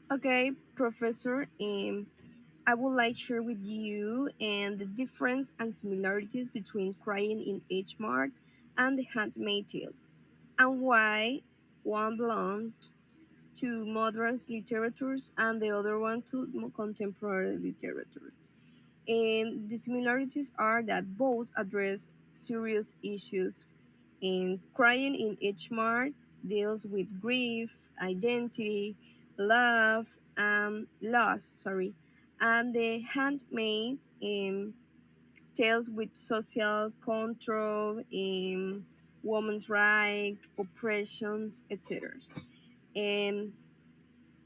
Okay, Professor, I would like to share with you and the difference and similarities between Crying in H Mart and The Handmaid's Tale, and why one belongs to modern literatures and the other one to contemporary literature. And the similarities are that both address serious issues. In Crying in Each Mart deals with grief, identity, love, loss, and The Handmaid deals with social control, women's rights, oppressions, etc. And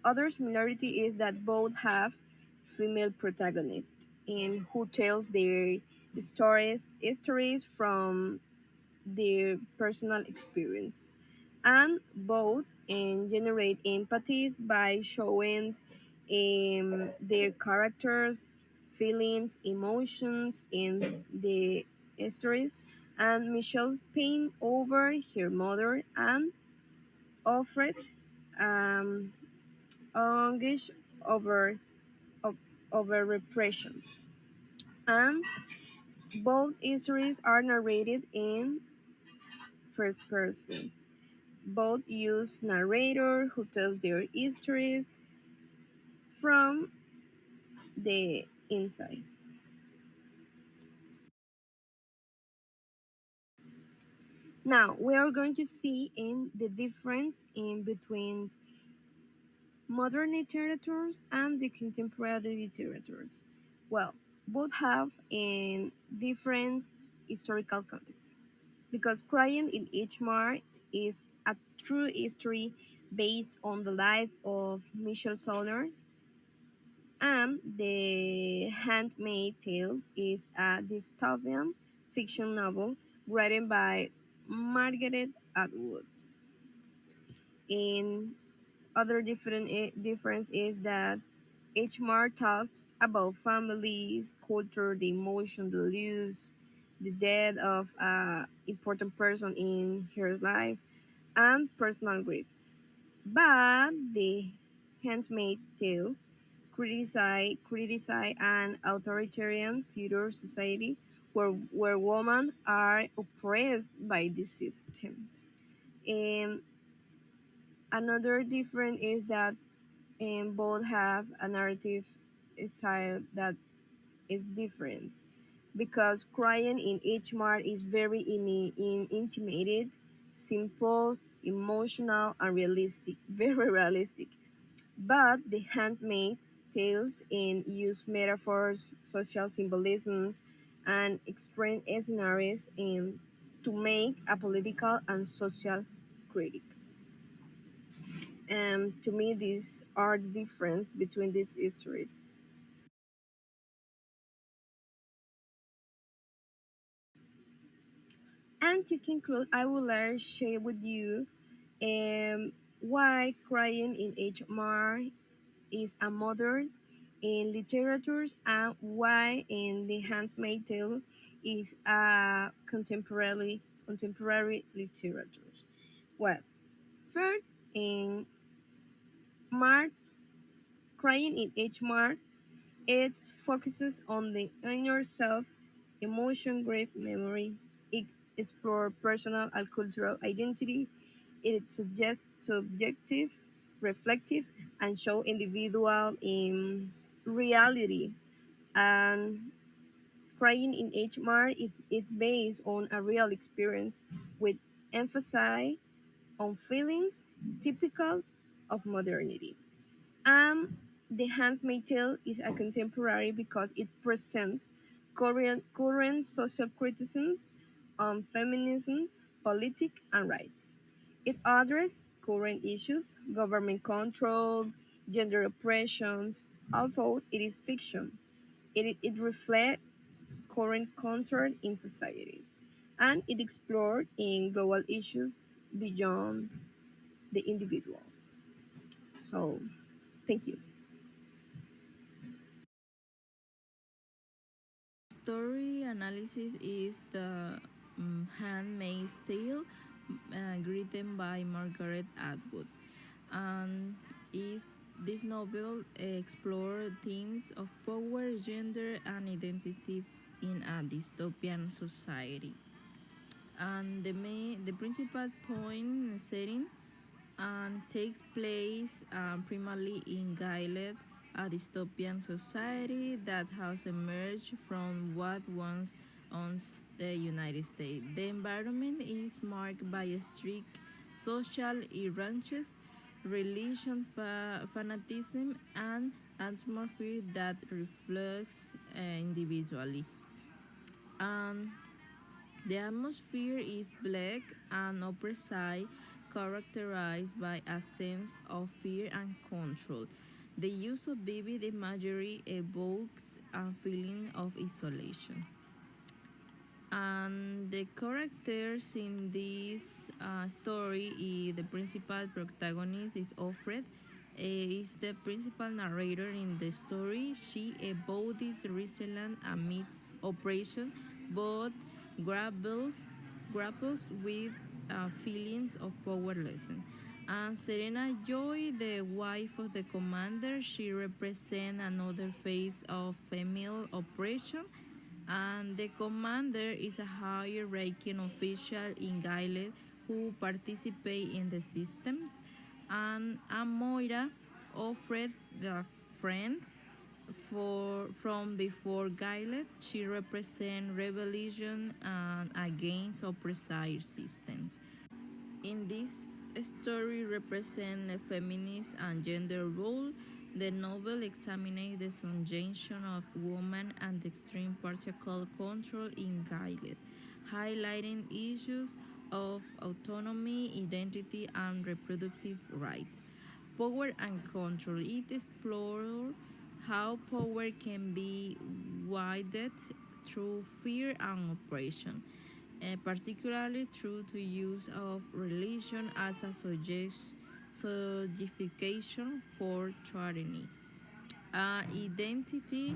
other similarity is that both have female protagonists and who tells their stories from their personal experience. And both generate empathies by showing their characters, feelings, emotions in the stories. And Michelle's pain over her mother and Alfred um, anguish over of, over repression. And both histories are narrated in first person. Both use narrator who tells their histories from the inside. Now we are going to see in the difference in between modern literatures and the contemporary literatures. Well, both have in different historical contexts. Because Crying in Ichmar is a true history based on the life of Michel Solner, and The Handmaid's Tale is a dystopian fiction novel written by Margaret Atwood. In other difference is that H. talks about families, culture, the emotion, the loss, the death of a important person in her life, and personal grief. But the Handmaid's Tale criticize an authoritarian future society where women are oppressed by the systems. And another difference is that both have a narrative style that is different because crying in each mart is very intimated, simple, emotional, and realistic, very realistic. But the handmade tales in use metaphors, social symbolisms, and extreme scenarios to make a political and social critic. To me, these are the difference between these histories. And to conclude, I would like to share with you why crying in HMR is a modern in literatures and why in the Handmaid's Tale is a contemporary literature. Well, first in Mart, crying in HMR, it focuses on the inner self, emotion, grief, memory. It explores personal and cultural identity. It is subjective, reflective, and show individual in reality. And crying in HMR is it's based on a real experience with emphasis on feelings typical of modernity. The Handmaid's Tale is a contemporary because it presents current social criticisms on feminism, politics, and rights. It addresses current issues, government control, gender oppressions, although it is fiction. It reflects current concern in society, and it explored in global issues beyond the individual. So, thank you. Story analysis is the Handmaid's Tale, written by Margaret Atwood, and is This novel explored themes of power, gender, and identity in a dystopian society. And the principal point setting takes place primarily in Gilead, a dystopian society that has emerged from what once owns the United States. The environment is marked by strict social hierarchies, religion fanatism, and atmosphere that reflects individually. And the atmosphere is black and oppressive, characterized by a sense of fear and control. The use of vivid imagery evokes a feeling of isolation. And the characters in this story, the principal protagonist is Offred, is the principal narrator in the story. She embodies resilience amidst oppression, but grapples, grapples with feelings of powerlessness. And Serena Joy, the wife of the commander, she represents another phase of female oppression, and the commander is a high-ranking official in Gilead who participate in the systems, and Moira offered the friend from before Gilead. She represents rebellion against oppressive systems. In this story represent a feminist and gender role. The novel examines the subjugation of women and the extreme patriarchal control in Gilead, highlighting issues of autonomy, identity, and reproductive rights. Power and control. It explores how power can be wielded through fear and oppression, particularly through the use of religion as a justification for tyranny. Identity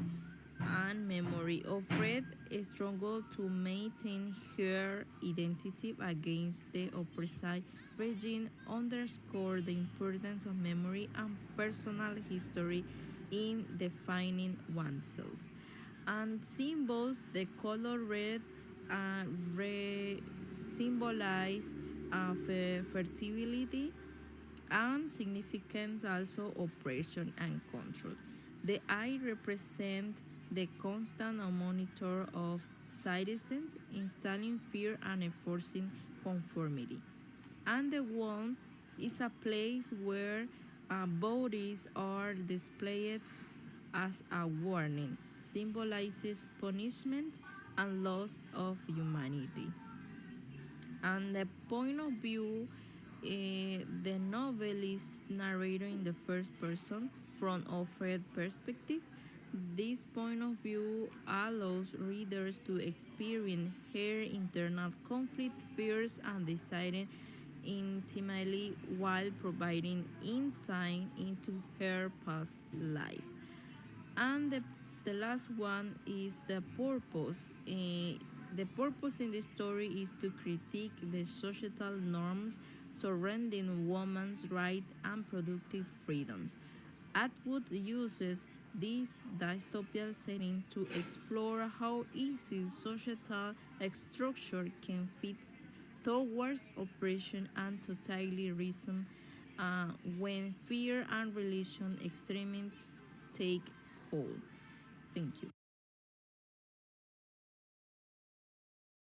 and memory of Fred struggled to maintain her identity against the oppressive regime, underscore the importance of memory and personal history in defining oneself. And symbols, the color red symbolize fertility and significance, also oppression and control. The eye represents the constant monitor of citizens, instilling fear and enforcing conformity. And the womb is a place where bodies are displayed as a warning, symbolizes punishment and loss of humanity. And the point of view, the novel is narrated in the first person from Alfred's perspective. This point of view allows readers to experience her internal conflict, fears, and desires intimately while providing insight into her past life. And the last one is the purpose. The purpose in the story is to critique the societal norms surrounding women's rights and productive freedoms. Atwood uses this dystopian setting to explore how easy societal structure can fit towards oppression and totalitarianism uh, when fear and religion extremism take hold. Thank you.